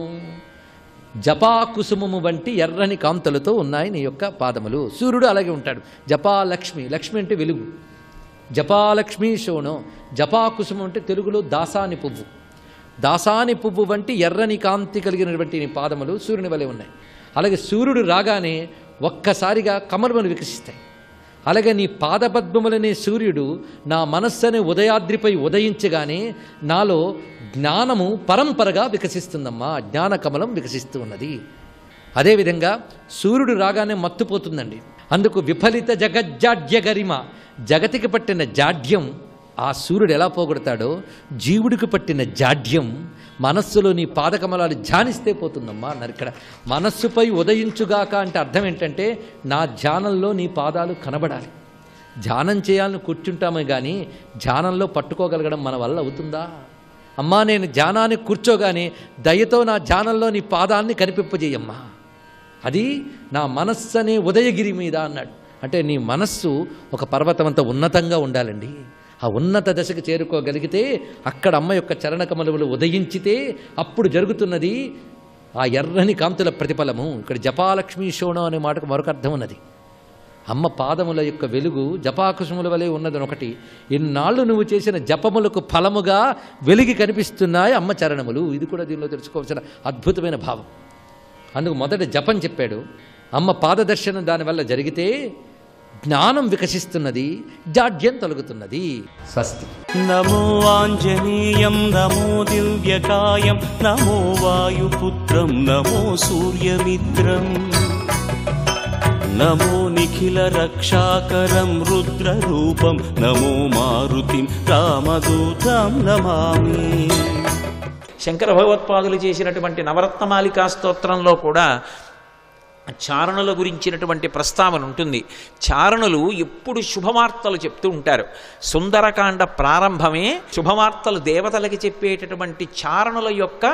జపాకుసుమము వంటి ఎర్రని కాంతులతో ఉన్నాయి నీ యొక్క పాదములు. సూర్యుడు అలాగే ఉంటాడు. జపాలక్ష్మి, లక్ష్మి అంటే వెలుగు. జపాలక్ష్మీ శోణో, జపాకుసుమం అంటే తెలుగులో దాసాని పువ్వు. దాసాని పువ్వు వంటి ఎర్రని కాంతి కలిగినటువంటి నీ పాదములు సూర్యుని వలె ఉన్నాయి. అలాగే సూర్యుడు రాగానే ఒక్కసారిగా కమలములు వికసిస్తాయి. అలాగే నీ పాదపద్మములనే సూర్యుడు నా మనస్సుని ఉదయాద్రిపై ఉదయించగానే నాలో జ్ఞానము పరంపరగా వికసిస్తుందమ్మా, జ్ఞాన కమలం వికసిస్తూ ఉన్నది. అదేవిధంగా సూర్యుడు రాగానే మత్తుపోతుందండి. అందుకు విఫలిత జగజ్జాడ్య గరిమ, జగతికి పట్టిన జాడ్యం ఆ సూర్యుడు ఎలా పోగొడతాడో జీవుడికి పట్టిన జాడ్యం మనస్సులో నీ పాదకమలాలు ధ్యానిస్తే పోతుందమ్మా అన్నారు. ఇక్కడ మనస్సుపై ఉదయించుగాక అంటే అర్థం ఏంటంటే నా ధ్యానంలో నీ పాదాలు కనబడాలి. ధ్యానం చేయాలని కూర్చుంటామే కానీ ధ్యానంలో పట్టుకోగలగడం మన వల్ల అవుతుందా? అమ్మా నేను ధ్యానానికి కూర్చోగానే దయతో నా ధ్యానంలో నీ పాదాన్ని కనిపింపజేయమ్మా, అది నా మనస్సు అనే ఉదయగిరి మీద అన్నాడు. అంటే నీ మనస్సు ఒక పర్వతమంత ఉన్నతంగా ఉండాలండి. ఆ ఉన్నత దశకు చేరుకోగలిగితే అక్కడ అమ్మ యొక్క చరణకమలములు ఉదయించితే అప్పుడు జరుగుతున్నది ఆ ఎర్రని కాంతుల ప్రతిఫలము. ఇక్కడ జపాలక్ష్మీ శోణం అనే మాటకు మరొక అర్థం ఉన్నది. అమ్మ పాదముల యొక్క వెలుగు జపాకుసుముల వలె ఉన్నదని ఒకటి, ఇన్నాళ్ళు నువ్వు చేసిన జపములకు ఫలముగా వెలిగి కనిపిస్తున్నాయి అమ్మ చరణములు. ఇది కూడా దీనిలో తెలుసుకోవాల్సిన అద్భుతమైన భావం. అందుకు మొదట జపం చెప్పాడు. అమ్మ పాదదర్శనం దానివల్ల జరిగితే జ్ఞానం వికసిస్తున్నది, జాడ్యం తొలగుతున్నది. స్వస్తి. నమో ఆంజనేయం నమో దివ్యకాయం నమో వాయుపుత్రం నమో సూర్యమిత్రం నమో నిఖిల రక్షాకరం రుద్రరూపం నమో మారుతిం రామదూతం నమామి. శంకర భగవత్పాదులు చేసినటువంటి నవరత్నమాలికా స్తోత్రంలో కూడా చారణుల గురించినటువంటి ప్రస్తావన ఉంటుంది. చారణులు ఎప్పుడు శుభవార్తలు చెప్తూ ఉంటారు. సుందరకాండ ప్రారంభమే శుభవార్తలు దేవతలకి చెప్పేటటువంటి చారణుల యొక్క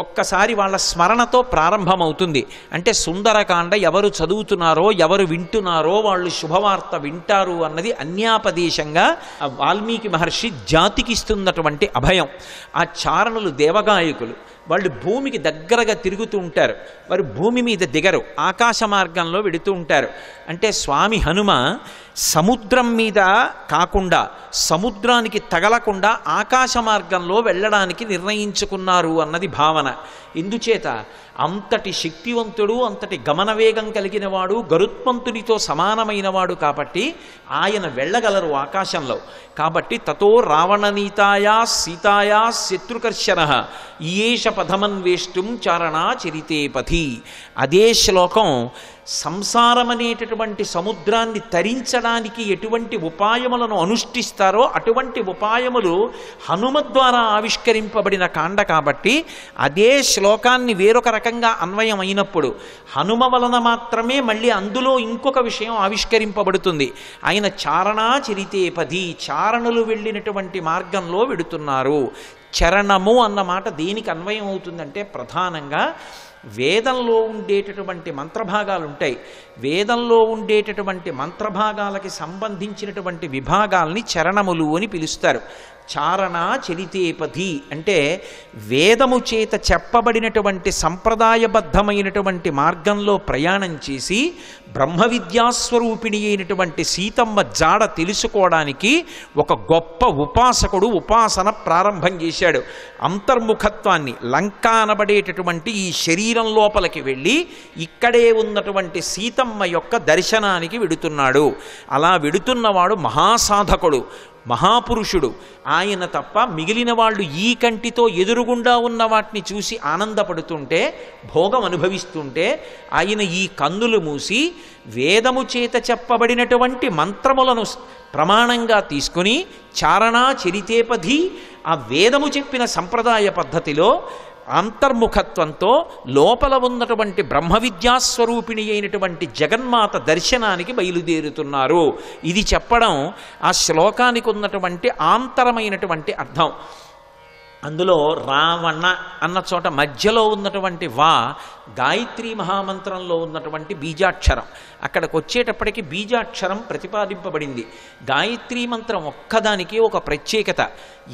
ఒక్కసారి వాళ్ళ స్మరణతో ప్రారంభమవుతుంది. అంటే సుందరకాండ ఎవరు చదువుతున్నారో ఎవరు వింటున్నారో వాళ్ళు శుభవార్త వింటారు అన్నది అన్యాపదేశంగా వాల్మీకి మహర్షి జాతికిస్తున్నటువంటి అభయం. ఆ చారణులు దేవగాయకులు. వాళ్ళు భూమికి దగ్గరగా తిరుగుతూ ఉంటారు. వారు భూమి మీద దిగరు, ఆకాశ మార్గంలో వెడుతూ ఉంటారు. అంటే స్వామి హనుమ సముద్రం మీద కాకుండా సముద్రానికి తగలకుండా ఆకాశ మార్గంలో వెళ్ళడానికి నిర్ణయించుకున్నారు అన్నది భావన. ఇందుచేత అంతటి శక్తివంతుడు, అంతటి గమనవేగం కలిగిన వాడు, గరుత్మంతునితో సమానమైన వాడు కాబట్టి ఆయన వెళ్ళగలరు ఆకాశంలో. కాబట్టి తతో రావణనీతాయా సీతాయా శత్రుకర్షణ ఈయేష పథమన్వేష్టం చారణా చరితే పథి. అదే శ్లోకం సంసారమనేటటువంటి సముద్రాన్ని తరించడానికి ఎటువంటి ఉపాయములను అనుష్ఠిస్తారో అటువంటి ఉపాయములు హనుమ ద్వారా ఆవిష్కరింపబడిన కాండ కాబట్టి అదే శ్లోకాన్ని వేరొక రకంగా అన్వయం అయినప్పుడు హనుమ వలన మాత్రమే మళ్ళీ అందులో ఇంకొక విషయం ఆవిష్కరింపబడుతుంది. ఆయన చారణా చరితే పది, చారణులు వెళ్ళినటువంటి మార్గంలో వెడుతున్నారు. చరణము అన్న మాట దేనికి అన్వయం అవుతుందంటే ప్రధానంగా వేదంలో ఉండేటటువంటి మంత్రభాగాలు ఉంటాయి. వేదంలో ఉండేటటువంటి మంత్రభాగాలకి సంబంధించినటువంటి విభాగాల్ని చరణములు అని పిలుస్తారు. చారణ చరితేపథి అంటే వేదము చేత చెప్పబడినటువంటి సంప్రదాయబద్ధమైనటువంటి మార్గంలో ప్రయాణం చేసి బ్రహ్మ విద్యాస్వరూపిణి అయినటువంటి సీతమ్మ జాడ తెలుసుకోవడానికి ఒక గొప్ప ఉపాసకుడు ఉపాసన ప్రారంభం చేశాడు. అంతర్ముఖత్వాన్ని, లంక అనబడేటటువంటి ఈ శరీరం లోపలికి వెళ్ళి ఇక్కడే ఉన్నటువంటి సీతమ్మ యొక్క దర్శనానికి వెడుతున్నాడు. అలా వెడుతున్నవాడు మహాసాధకుడు, మహాపురుషుడు. ఆయన తప్ప మిగిలిన వాళ్ళు ఈ కంటితో ఎదురుగుండా ఉన్న వాటిని చూసి ఆనందపడుతుంటే, భోగం అనుభవిస్తుంటే ఆయన ఈ కన్నులు మూసి వేదము చేత చెప్పబడినటువంటి మంత్రములను ప్రమాణంగా తీసుకుని చారణా చరితేపథి, ఆ వేదము చెప్పిన సంప్రదాయ పద్ధతిలో అంతర్ముఖత్వంతో లోపల ఉన్నటువంటి బ్రహ్మ విద్యాస్వరూపిణి అయినటువంటి జగన్మాత దర్శనానికి బయలుదేరుతున్నారు. ఇది చెప్పడం ఆ శ్లోకానికి ఉన్నటువంటి ఆంతరమైనటువంటి అర్థం. అందులో రావణ అన్న చోట మధ్యలో ఉన్నటువంటి వా గాయత్రీ మహామంత్రంలో ఉన్నటువంటి బీజాక్షరం. అక్కడికి వచ్చేటప్పటికి బీజాక్షరం ప్రతిపాదింపబడింది. గాయత్రీ మంత్రం ఒక్కదానికి ఒక ప్రత్యేకత.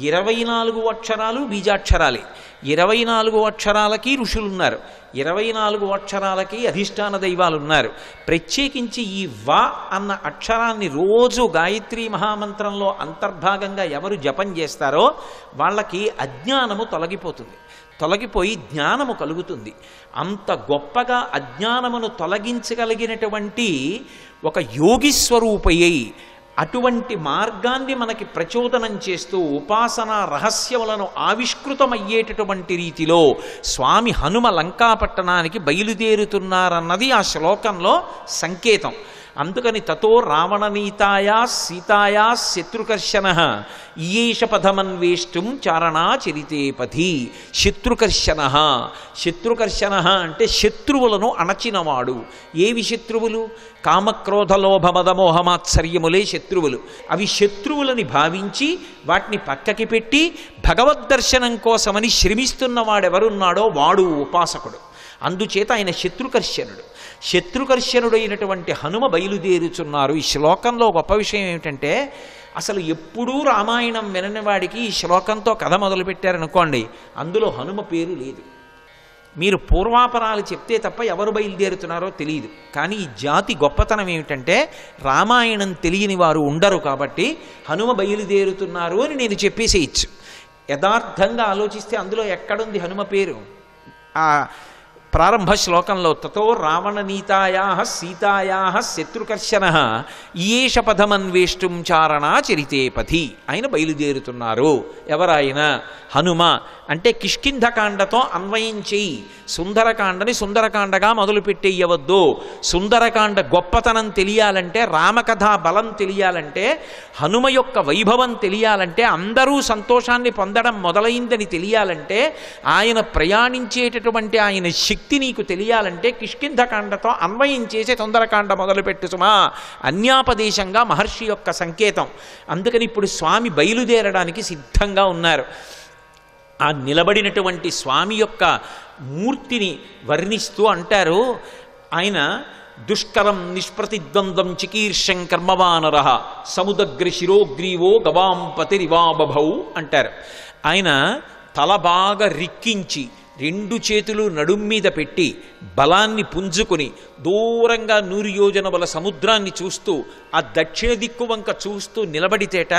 24 అక్షరాలు బీజాక్షరాలే. 24 అక్షరాలకి ఋషులున్నారు, 24 అక్షరాలకి అధిష్టాన దైవాలు ఉన్నారు. ప్రత్యేకించి ఈ వా అన్న అక్షరాన్ని రోజు గాయత్రీ మహామంత్రంలో అంతర్భాగంగా ఎవరు జపం చేస్తారో వాళ్ళకి అజ్ఞానము తొలగిపోతుంది, తొలగిపోయి జ్ఞానము కలుగుతుంది. అంత గొప్పగా అజ్ఞానమును తొలగించగలిగినటువంటి ఒక యోగి స్వరూపయ్యి అటువంటి మార్గాన్ని మనకి ప్రచోదనం చేస్తూ ఉపాసనా రహస్యములను ఆవిష్కృతమయ్యేటటువంటి రీతిలో స్వామి హనుమ లంకాపట్టణానికి బయలుదేరుతున్నారన్నది ఆ శ్లోకంలో సంకేతం. అందుకని తతో రావణనీతాయా సీతాయా శత్రుకర్షణ ఈయేష పథమన్వేష్టం చారణా చరితేపథి. శత్రుకర్షణ, శత్రుకర్షణ అంటే శత్రువులను అణచినవాడు. ఏవి శత్రువులు? కామక్రోధ లోభ మదమోహమాత్సర్యములే శత్రువులు. అవి శత్రువులని భావించి వాటిని పక్కకి పెట్టి భగవద్దర్శనం కోసమని శ్రమిస్తున్నవాడెవరున్నాడో వాడు ఉపాసకుడు. అందుచేత ఆయన శత్రుకర్షణుడు. శత్రుకర్షణుడైనటువంటి హనుమ బయలుదేరుచున్నారు. ఈ శ్లోకంలో గొప్ప విషయం ఏమిటంటే అసలు ఎప్పుడూ రామాయణం వినని వాడికి ఈ శ్లోకంతో కథ మొదలుపెట్టారనుకోండి, అందులో హనుమ పేరు లేదు. మీరు పూర్వాపరాలు చెప్తే తప్ప ఎవరు బయలుదేరుతున్నారో తెలియదు. కానీ ఈ జాతి గొప్పతనం ఏమిటంటే రామాయణం తెలియని వారు ఉండరు కాబట్టి హనుమ బయలుదేరుతున్నారు అని నేను చెప్పేసేయచ్చు. యథార్థంగా ఆలోచిస్తే అందులో ఎక్కడుంది హనుమ పేరు? ఆ ప్రారంభ శ్లోకంలో తతో రావణనీతాయా సీతాయా శత్రుకర్షణ ఈయేష పథమన్వేష్టం చారణా చరితే పథి. ఆయన బయలుదేరుతున్నారు. ఎవరాయన? హనుమ. అంటే కిష్కింధకాండతో అన్వయం చేయి. సుందరకాండని సుందరకాండగా మొదలుపెట్టేయవద్దు. సుందరకాండ గొప్పతనం తెలియాలంటే, రామకథా బలం తెలియాలంటే, హనుమ యొక్క వైభవం తెలియాలంటే, అందరూ సంతోషాన్ని పొందడం మొదలైందని తెలియాలంటే, ఆయన ప్రయాణించేటటువంటి ఆయన శక్తి నీకు తెలియాలంటే కిష్కింధకాండతో అన్వయం చేసే సుందరకాండ మొదలుపెట్టు సుమా. అన్యాపదేశంగా మహర్షి యొక్క సంకేతం. అందుకని ఇప్పుడు స్వామి బయలుదేరడానికి సిద్ధంగా ఉన్నారు. ఆ నిలబడినటువంటి స్వామి యొక్క మూర్తిని వర్ణిస్తూ అంటారు ఆయన, దుష్కరం నిష్ప్రతిద్వంద్వం చికీర్షం కర్మవానర సముదగ్ర శిరోగ్రీవో గవాం పతిరివాబభౌ అంటారు. ఆయన తల బాగా రిక్కించి రెండు చేతులు నడుం మీద పెట్టి బలాన్ని పుంజుకుని దూరంగా 100 యోజనముల సముద్రాన్ని చూస్తూ ఆ దక్షిణ దిక్కు వంక చూస్తూ నిలబడితేట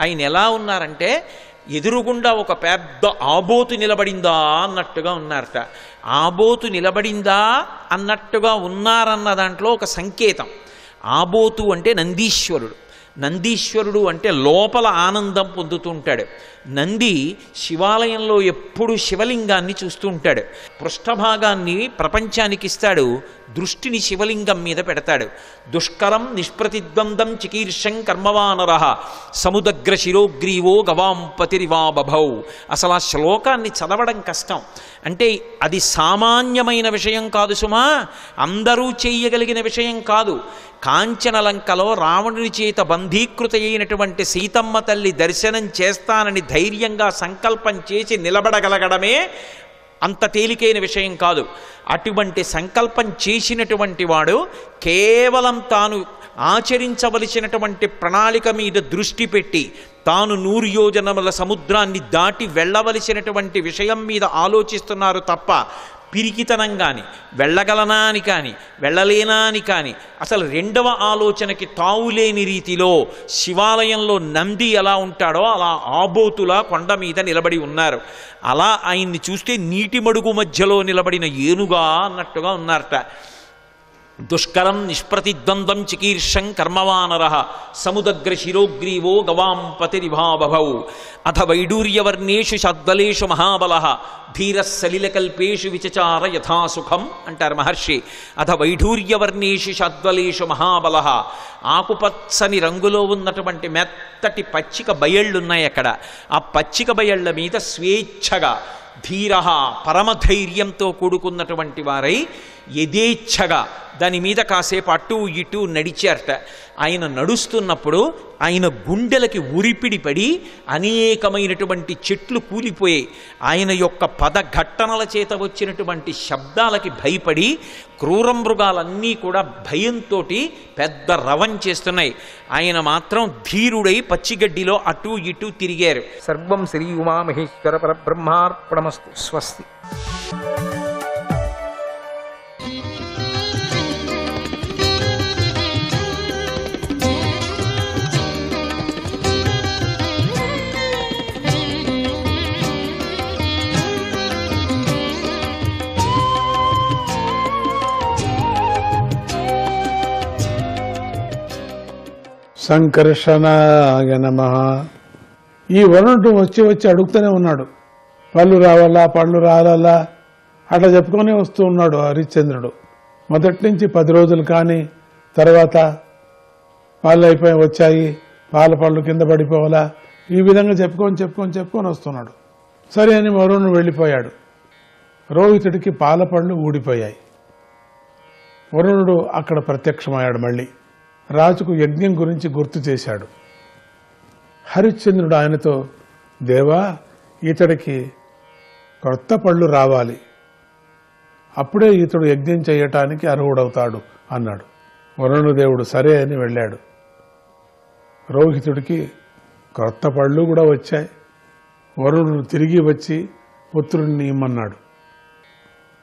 ఆయన ఎలా ఉన్నారంటే ఎదురుగుండా ఒక పెద్ద ఆబోతు నిలబడిందా అన్నట్టుగా ఉన్నారట. ఆబోతు నిలబడిందా అన్నట్టుగా ఉన్నారన్న దాంట్లో ఒక సంకేతం. ఆబోతు అంటే నందీశ్వరుడు. నందీశ్వరుడు అంటే లోపల ఆనందం పొందుతుంటాడు. నంది శివాలయంలో ఎప్పుడు శివలింగాన్ని చూస్తూ ఉంటాడు. పృష్ఠభాగాన్ని ప్రపంచానికి ఇస్తాడు, దృష్టిని శివలింగం మీద పెడతాడు. దుష్కరం నిష్ప్రతిద్వంద్వం చికీర్షం కర్మవానర సముదగ్ర శిరోగ్రీవో గవాం పతిరివాబభౌ. అసలు ఆ శ్లోకాన్ని చదవడం కష్టం. అంటే అది సామాన్యమైన విషయం కాదు సుమా, అందరూ చేయగలిగిన విషయం కాదు. కాంచనలంకలో రావణుని చేత బంధీకృత అయినటువంటి సీతమ్మ తల్లి దర్శనం చేస్తానని ధైర్యంగా సంకల్పం చేసి నిలబడగలగడమే అంత తేలికైన విషయం కాదు. అటువంటి సంకల్పం చేసినటువంటి వాడు కేవలం తాను ఆచరించవలసినటువంటి ప్రణాళిక మీద దృష్టి పెట్టి తాను 100 యోజనముల సముద్రాన్ని దాటి వెళ్ళవలసినటువంటి విషయం మీద ఆలోచిస్తున్నారు తప్ప పిరికితనం కానీ, వెళ్ళగలనా అని కానీ, వెళ్ళలేనా అని కానీ, అసలు రెండవ ఆలోచనకి తావులేని రీతిలో శివాలయంలో నంది ఎలా ఉంటాడో అలా ఆబోతులా కొండ మీద నిలబడి ఉన్నారు. అలా ఆయన్ని చూస్తే నీటి మడుగు మధ్యలో నిలబడిన ఏనుగా అన్నట్టుగా ఉన్నారట. దుష్కరం నిష్ప్రతిద్వంద్వం చికీర్షం కర్మవానర సముదగ్ర శిరోగ్రీవో గవాం పతిరివాబభౌ అథ వైడూర్యవర్ణేషు షద్బలేషు మహాబల ధీరస్సలిలకల్పేషు విచచార యథాసుఖం అంటారు మహర్షి. అథ వైఢూర్యవర్ణేషు షద్బలేషు మహాబల. ఆకుపచ్చని రంగులో ఉన్నటువంటి మెత్తటి పచ్చిక బయళ్ళున్నాయి అక్కడ. ఆ పచ్చిక బయళ్ళ మీద స్వేచ్ఛగా ధీర పరమధైర్యంతో కూడుకున్నటువంటి వారై యథేచ్ఛగా దాని మీద కాసేపు అటు ఇటు నడిచారట. ఆయన నడుస్తున్నప్పుడు ఆయన గుండెలకి ఉరిపిడి పడి అనేకమైనటువంటి చెట్లు కూలిపోయాయి. ఆయన యొక్క పదఘట్టనల చేత వచ్చినటువంటి శబ్దాలకి భయపడి క్రూర మృగాలన్నీ కూడా భయంతో పెద్ద రవం చేస్తున్నాయి. ఆయన మాత్రం ధీరుడై పచ్చిగడ్డిలో అటు ఇటు తిరిగారు. సర్వం శ్రీ ఉమామహేశ్వర పరబ్రహ్మార్పణమస్తు. స్వస్తి. సంకర్షణాయ నమః. ఈ వరుణుడు వచ్చి వచ్చి అడుగుతూనే ఉన్నాడు, పళ్ళు రావాలా, పళ్ళు రావాలా అట్లా చెప్పుకొని వస్తూ ఉన్నాడు హరిశ్చంద్రుడు. మొదటి నుంచి 10 రోజులు కానీ తర్వాత పాలు అయిపోయి వచ్చాయి, పాల పళ్ళు కింద పడిపోవాలా, ఈ విధంగా చెప్పుకొని వస్తున్నాడు. సరే అని వరుణుడు వెళ్ళిపోయాడు. రోహితుడికి పాల పళ్ళు ఊడిపోయాయి. వరుణుడు అక్కడ ప్రత్యక్షమయ్యాడు. మళ్ళీ రాజుకు యజ్ఞం గురించి గుర్తు చేశాడు. హరిశ్చంద్రుడు ఆయనతో, దేవా ఇతడికి కొత్త పళ్ళు రావాలి, అప్పుడే ఇతడు యజ్ఞం చేయటానికి అర్హుడవుతాడు అన్నాడు. వరుణదేవుడు సరే అని వెళ్ళాడు. రోహితుడికి కొత్త పళ్ళు కూడా వచ్చాయి. వరుణుడు తిరిగి వచ్చి పుత్రుడిని ఇమ్మన్నాడు.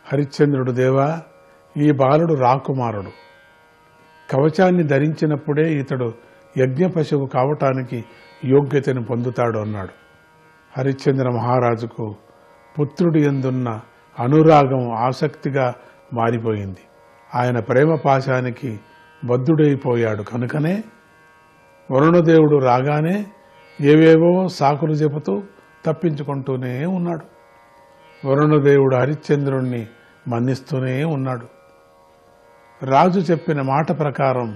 హరిశ్చంద్రుడు, దేవా, ఈ బాలుడు రాకుమారుడు. కవచాన్ని ధరించినప్పుడే ఇతడు యజ్ఞ పశువు కావటానికి యోగ్యతను పొందుతాడు అన్నాడు. హరిశ్చంద్ర మహారాజుకు పుత్రుడి యందున్న అనురాగం ఆసక్తిగా మారిపోయింది. ఆయన ప్రేమ పాశానికి బద్ధుడైపోయాడు. కనుకనే వరుణదేవుడు రాగానే ఏవేవో సాకులు చెబుతూ తప్పించుకుంటూనే ఉన్నాడు. వరుణదేవుడు హరిశ్చంద్రుణ్ణి మన్నిస్తూనే ఉన్నాడు. రాజు చెప్పిన మాట ప్రకారం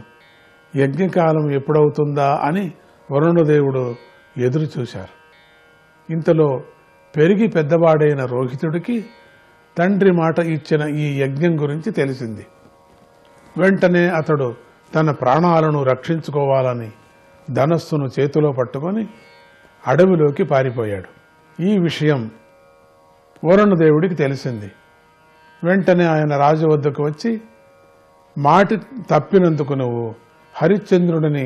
యజ్ఞకాలం ఎప్పుడవుతుందా అని వరుణదేవుడు ఎదురు చూశారు. ఇంతలో పెరిగి పెద్దవాడైన రోహితుడికి తండ్రి మాట ఇచ్చిన ఈ యజ్ఞం గురించి తెలిసింది. వెంటనే అతడు తన ప్రాణాలను రక్షించుకోవాలని ధనస్సును చేతిలో పట్టుకొని అడవిలోకి పారిపోయాడు. ఈ విషయం వరుణదేవుడికి తెలిసింది. వెంటనే ఆయన రాజు వద్దకు వచ్చి, మాట తప్పినందుకు నువ్వు హరిశ్చంద్రుడిని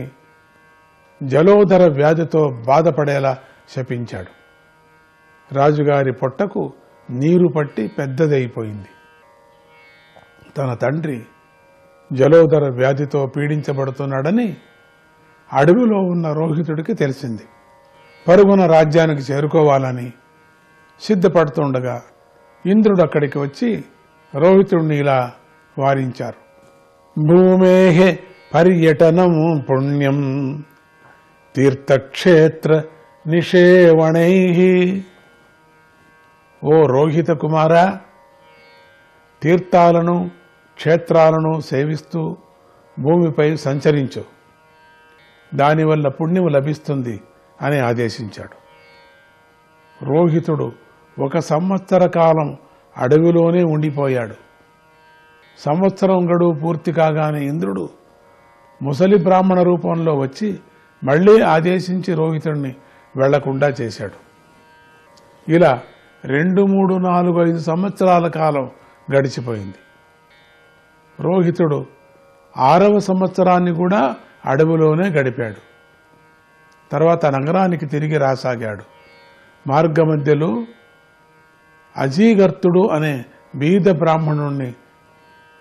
జలోదర వ్యాధితో బాధపడేలా శపించాడు. రాజుగారి పొట్టకు నీరు పట్టి పెద్దదైపోయింది. తన తండ్రి జలోదర వ్యాధితో పీడించబడుతున్నాడని అడవిలో ఉన్న రోహితుడికి తెలిసింది. పరుగున రాజ్యానికి చేరుకోవాలని సిద్ధపడుతుండగా ఇంద్రుడు అక్కడికి వచ్చి రోహితుడిని ఇలా వారించారు. భూమేహే పర్యటనం పుణ్యం తీర్థక్షేత్ర నిషేవణై. ఓ రోహిత కుమారా, తీర్థాలను క్షేత్రాలను సేవిస్తూ భూమిపై సంచరించు, దానివల్ల పుణ్యం లభిస్తుంది అని ఆదేశించాడు. రోహితుడు 1 సంవత్సర కాలం అడవిలోనే ఉండిపోయాడు. సంవత్సరం గడువు పూర్తి కాగానే ఇంద్రుడు ముసలి బ్రాహ్మణ రూపంలో వచ్చి మళ్లీ ఆదేశించి రోహితుడిని వెళ్లకుండా చేశాడు. ఇలా 2, 3, 4, 5 సంవత్సరాల కాలం గడిచిపోయింది. రోహితుడు 6వ సంవత్సరాన్ని కూడా అడవిలోనే గడిపాడు. తర్వాత నగరానికి తిరిగి రాసాగాడు. మార్గమధ్యలో అజీగర్తుడు అనే బీద బ్రాహ్మణుణ్ణి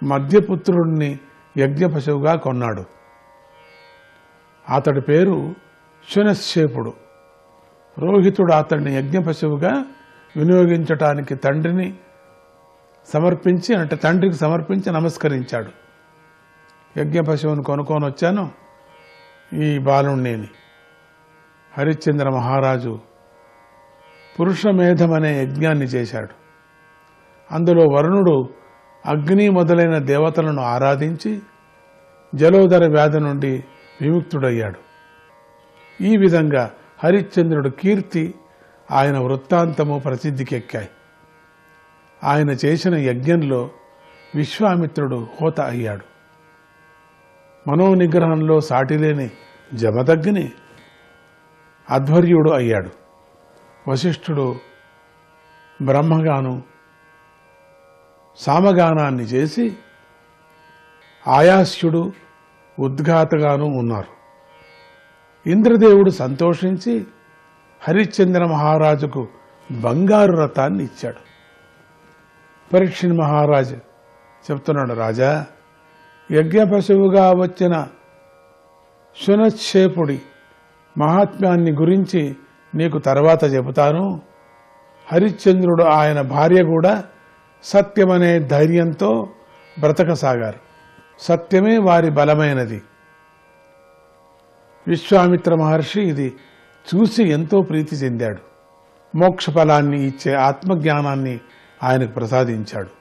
మధ్యపుత్రుడిని యజ్ఞపశువుగా కొన్నాడు. అతడి పేరు శునశ్శేపుడు. రోహితుడు అతడిని యజ్ఞపశువుగా వినియోగించటానికి తండ్రికి సమర్పించి నమస్కరించాడు. యజ్ఞపశువును కొనుక్కొని వచ్చాను ఈ బాలుణ్ణి. హరిశ్చంద్ర మహారాజు పురుషమేధం అనే యజ్ఞాన్ని చేశాడు. అందులో వరుణుడు అగ్ని మొదలైన దేవతలను ఆరాధించి జలోదర వ్యాధి నుండి విముక్తుడయ్యాడు. ఈ విధంగా హరిశ్చంద్రుడు కీర్తి, ఆయన వృత్తాంతము ప్రసిద్ధికెక్కాయి. ఆయన చేసిన యజ్ఞంలో విశ్వామిత్రుడు హోత అయ్యాడు. మనోనిగ్రహంలో సాటిలేని జమదగ్ని అధ్వర్యుడు అయ్యాడు. వశిష్ఠుడు బ్రహ్మగాను సామగానాన్ని చేసి ఆయాస్యుడు ఉద్ఘాతగాను ఉన్నారు. ఇంద్రదేవుడు సంతోషించి హరిశ్చంద్ర మహారాజుకు బంగారు రథాన్ని ఇచ్చాడు. పరీక్షిత్ మహారాజు చెప్తున్నాడు, రాజా, యజ్ఞపశువుగా వచ్చిన శునశ్శేపుడి మహాత్మ్యాన్ని గురించి నీకు తర్వాత చెబుతాను. హరిశ్చంద్రుడు ఆయన భార్య కూడా సత్యమనే ధైర్యంతో బ్రతకసాగారు. సత్యమే వారి బలమైనది. విశ్వామిత్ర మహర్షి ఇది చూసి ఎంతో ప్రీతి చెందాడు. మోక్ష ఫలాన్ని ఇచ్చే ఆత్మజ్ఞానాన్ని ఆయనకు ప్రసాదించాడు.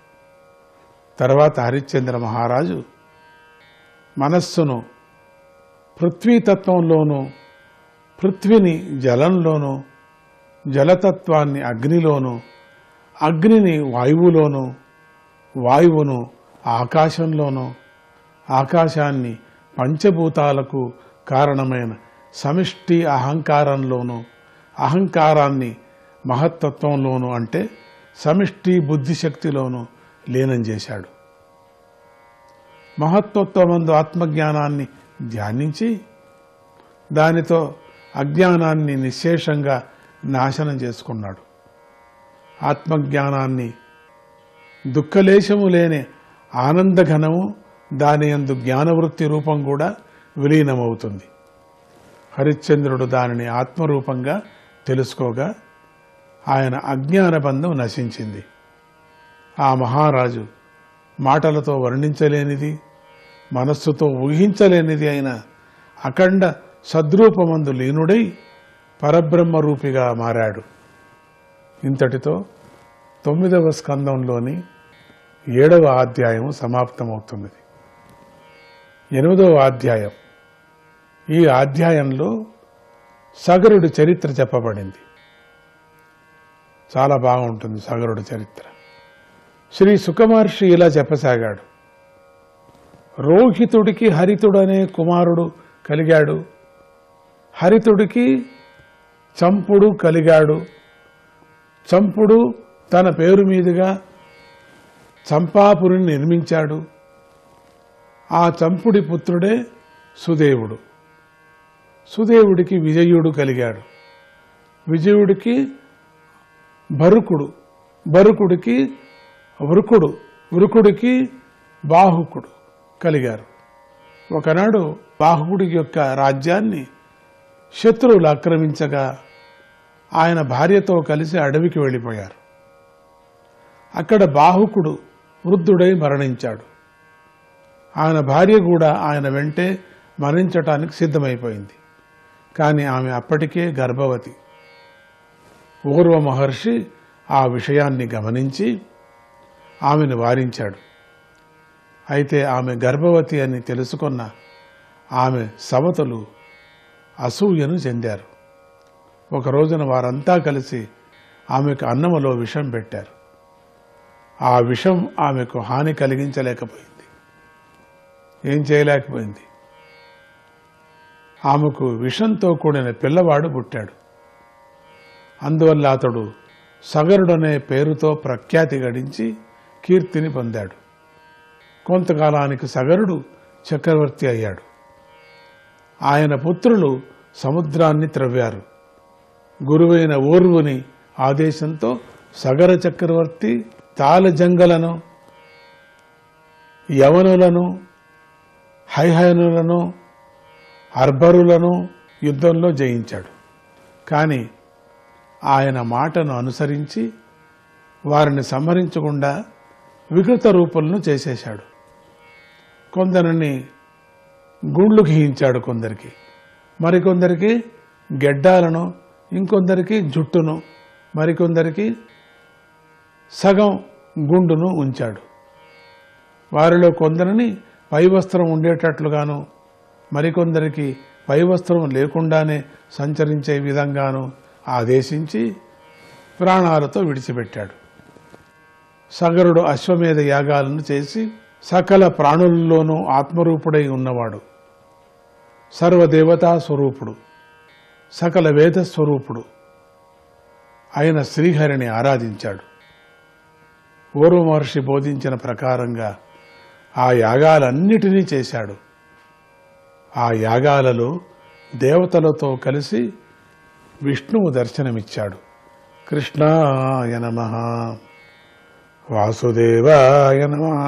తర్వాత హరిశ్చంద్ర మహారాజు మనస్సును పృథ్వీతత్వంలోనూ, పృథ్వీని జలంలోనూ, జలతత్వాన్ని అగ్నిలోనూ, అగ్నిని వాయువులోనూ, వాయువును ఆకాశంలోనూ, ఆకాశాన్ని పంచభూతాలకు కారణమైన సమిష్టి అహంకారంలోనూ, అహంకారాన్ని మహత్తత్వంలోనూ అంటే సమిష్టి బుద్ధిశక్తిలోనూ లీనం చేశాడు. మహత్తత్వమందు ఆత్మజ్ఞానాన్ని ధ్యానించి దానితో అజ్ఞానాన్ని నిశ్శేషంగా నాశనం చేసుకున్నాడు. ఆత్మజ్ఞానాన్ని దుఃఖలేశము లేని ఆనందఘనము, దాని యందు జ్ఞానవృత్తి రూపం కూడా విలీనమవుతుంది. హరిశ్చంద్రుడు దానిని ఆత్మరూపంగా తెలుసుకోగా ఆయన అజ్ఞాన బంధం నశించింది. ఆ మహారాజు మాటలతో వర్ణించలేనిది, మనస్సుతో ఊహించలేనిది అయిన అఖండ సద్రూపమందు లీనుడై పరబ్రహ్మరూపిగా మారాడు. ఇంతటితో 9వ స్కందంలోని 7వ అధ్యాయం సమాప్తమవుతున్నది. 8వ అధ్యాయం. ఈ అధ్యాయంలో సగరుడి చరిత్ర చెప్పబడింది. చాలా బాగుంటుంది సగరుడి చరిత్ర. శ్రీ సుఖమహర్షి ఇలా చెప్పసాగాడు. రోహితుడికి హరితుడనే కుమారుడు కలిగాడు. హరితుడికి చంపుడు కలిగాడు. చంపుడు తన పేరు మీదుగా చంపాపురిని నిర్మించాడు. ఆ చంపుడి పుత్రుడే సుదేవుడు. సుదేవుడికి విజయుడు కలిగాడు. విజయుడికి భరుకుడు, భరుకుడికి వృకుడు, వృకుడికి బాహుకుడు కలిగారు. ఒకనాడు బాహుకుడి యొక్క రాజ్యాన్ని శత్రువులు ఆక్రమించగా ఆయన భార్యతో కలిసి అడవికి వెళ్ళిపోయారు. అక్కడ బాహుకుడు వృద్ధుడై మరణించాడు. ఆయన భార్య కూడా ఆయన వెంటే మరణించటానికి సిద్ధమైపోయింది. కానీ ఆమె అప్పటికే గర్భవతి. పూర్వ మహర్షి ఆ విషయాన్ని గమనించి ఆమెను వారించాడు. అయితే ఆమె గర్భవతి అని తెలుసుకున్న ఆమె సవతులు అసూయను చెందారు. ఒక రోజున వారంతా కలిసి ఆమెకు అన్నములో విషం పెట్టారు. ఆ విషం ఆమెకు హాని కలిగించలేకపోయింది. ఏం చేయలేకపోయింది. ఆమెకు విషంతో కూడిన పిల్లవాడు పుట్టాడు. అందువల్ల అతడు సగరుడనే పేరుతో ప్రఖ్యాతి గడించి కీర్తిని పొందాడు. కొంతకాలానికి సగరుడు చక్రవర్తి అయ్యాడు. ఆయన పుత్రులు సముద్రాన్ని త్రవ్వారు. గురువైన ఓర్వుని ఆదేశంతో సగర చక్రవర్తి తాళజంగలను, యవనులను, హైహయనులను, అర్బరులను యుద్ధంలో జయించాడు. కానీ ఆయన మాటను అనుసరించి వారిని సంహరించకుండా వికృత రూపంలో చేసేశాడు. కొందరిని గుండ్లు గీయించాడు, కొందరికి మరికొందరికి గెడ్డాలను, ఇంకొందరికి జుట్టును, మరికొందరికి సగం గుండును ఉంచాడు. వారిలో కొందరిని పైవస్త్రం ఉండేటట్లుగాను, మరికొందరికి పైవస్త్రం లేకుండానే సంచరించే విధంగాను ఆదేశించి ప్రాణాలతో విడిచిపెట్టాడు. సగరుడు అశ్వమేధ యాగాలను చేసి సకల ప్రాణుల్లోనూ ఆత్మరూపుడై ఉన్నవాడు. సర్వదేవతా స్వరూపుడు, సకల వేద స్వరూపుడు అయిన శ్రీహరిని ఆరాధించాడు. పూర్వ మహర్షి బోధించిన ప్రకారంగా ఆ యాగాలన్నిటినీ చేశాడు. ఆ యాగాలలో దేవతలతో కలిసి విష్ణువు దర్శనమిచ్చాడు. కృష్ణాయ నమః, వాసుదేవాయ నమః.